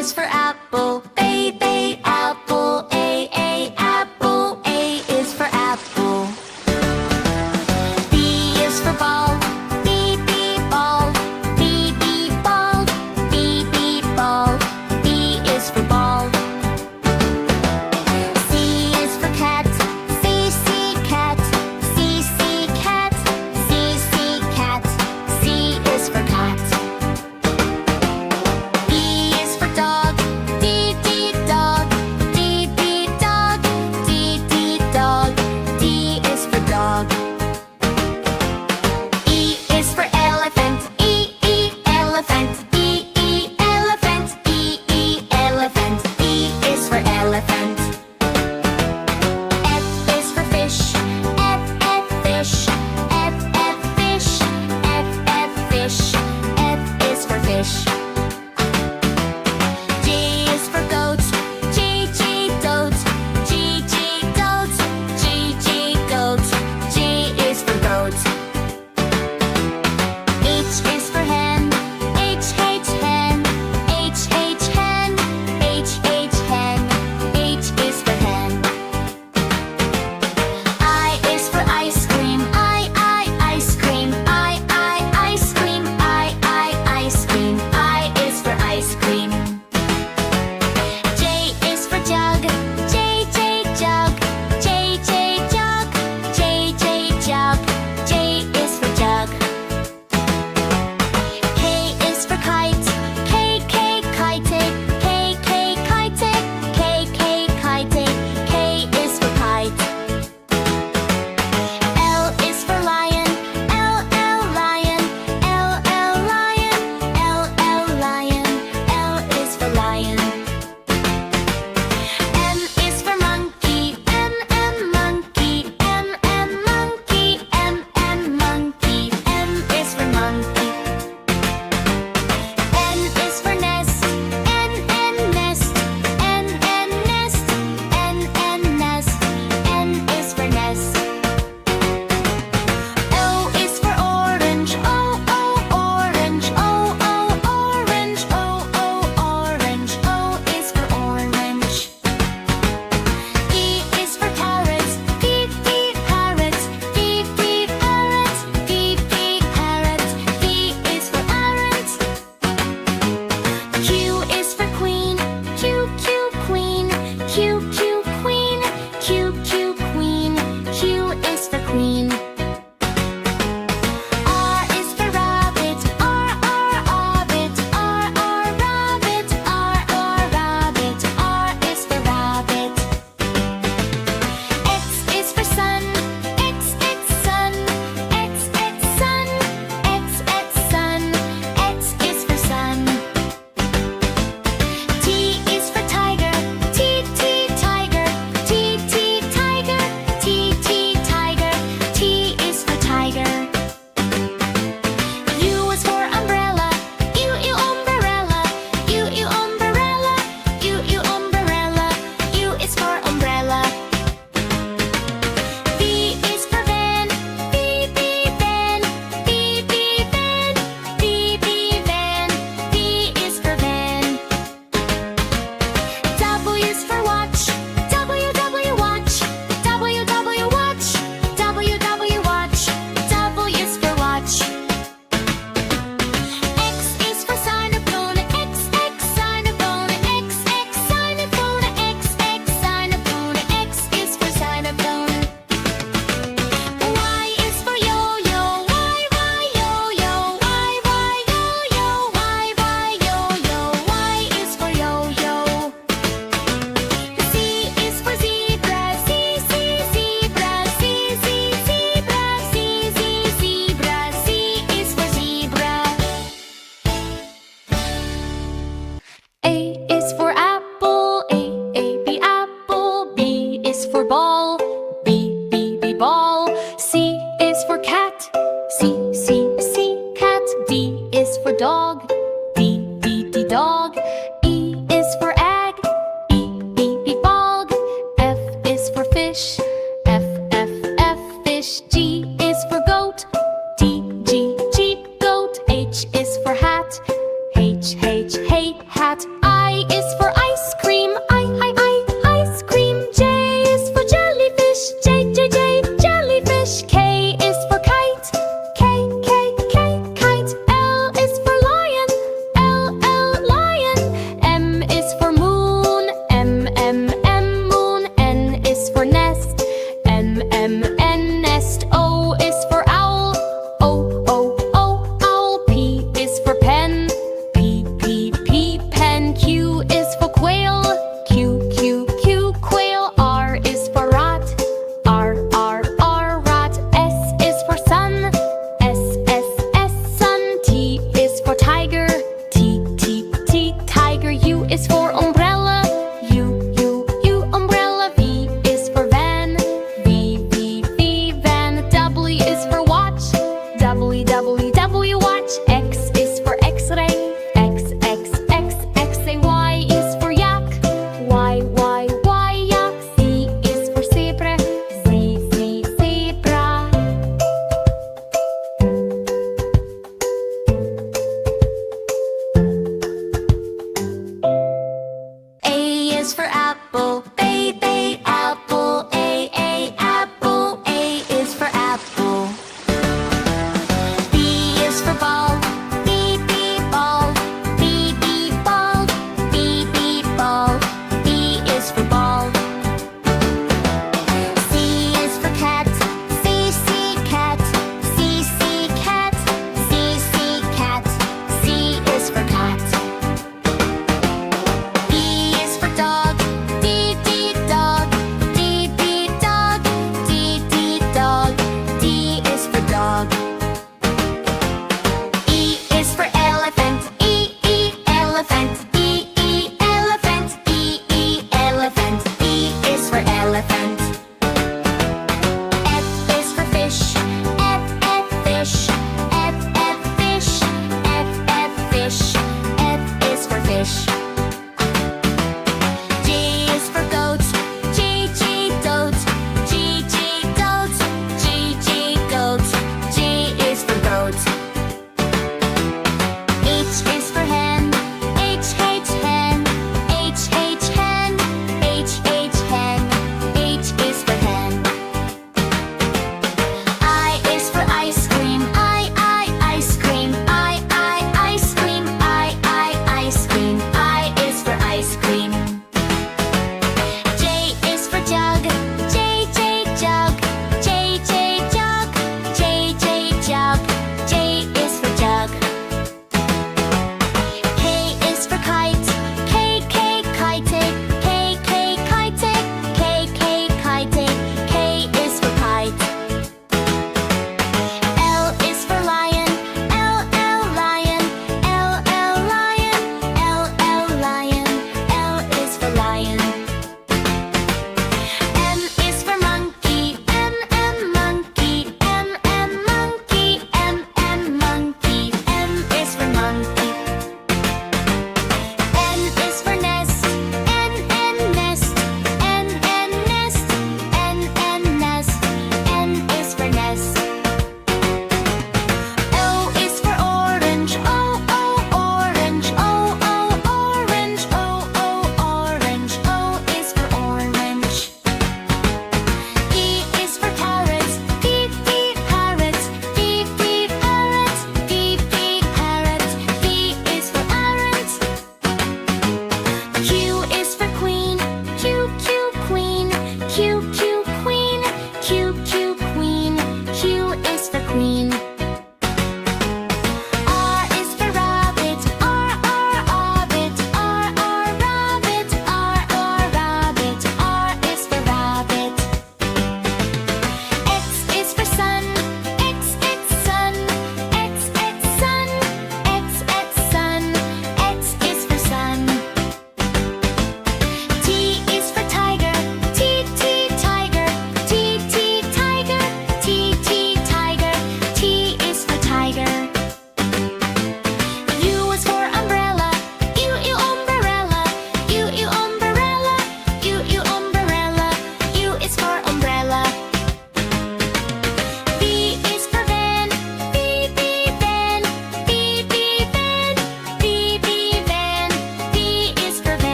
is for apple. Bay, apple. A, apple. A is for apple. B is for ball. B, ball. B, ball. B, ball. B is for ball. C is for cat. C, cat. C, cat. C, cat. C is for cat. D is for dog. D, I is for ice cream. Ice cream. J is for jellyfish. J, jellyfish. K is for kite. K, kite. L is for lion. L, lion. M is for moon. M, moon. N is for nest. N, nest. O is for owl. O, owl. P is for pen. P, pen. Q is for quail. Q, quail. R is for rat. R, rat. S is for sun. S, sun. T is for tiger. T, tiger. U is for umbrella. U, umbrella. V is for van. V, van. W is for watch. W, watch. X is for x-ray. X-ray. Y is for yak. Y, yak. Z is for zebra. Z, zebra. A is for apple. Bay, apple. A, apple. A is for apple. B is for ball. B, ball. B, ball. B, ball. B is for ball. C is for cat. C, cat. C, cat. C, cat. C is for cat. D is for dog. D, dog. D, dog. D, dog. D is for dog. E is for elephant. E, elephant. E, elephant. E, elephant. E is for elephant. F is for fish. F, fish. F, fish. F, fish. F is for fish. G is for goat. G, goat. G, goat. G, goat. G is for goat. H is for hen. H, hen. H, hen. H, hen. H is for hen. I is for ice cream. I, ice cream. I, ice cream. I, ice cream. I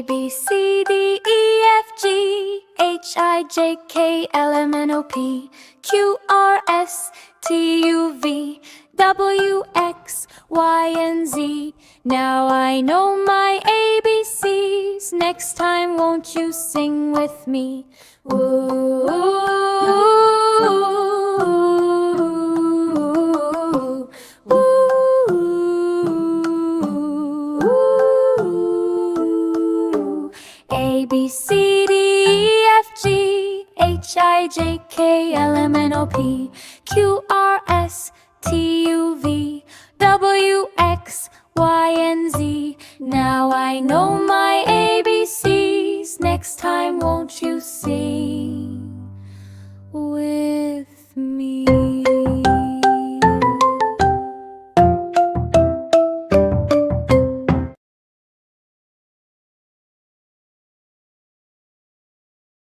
B, C, D, E, F, G, H, I, J, K, L, M, N, O, P, Q, R, S, T, U, V, W, X, Y, and Z. Now I know my ABCs. Next time won't you sing with me? Woo, A, B, C, D, E, F, G, H, I, J, K, L, M, N, O, P, Q, R, S, T, U, V, W, X, Y, and Z. Now I know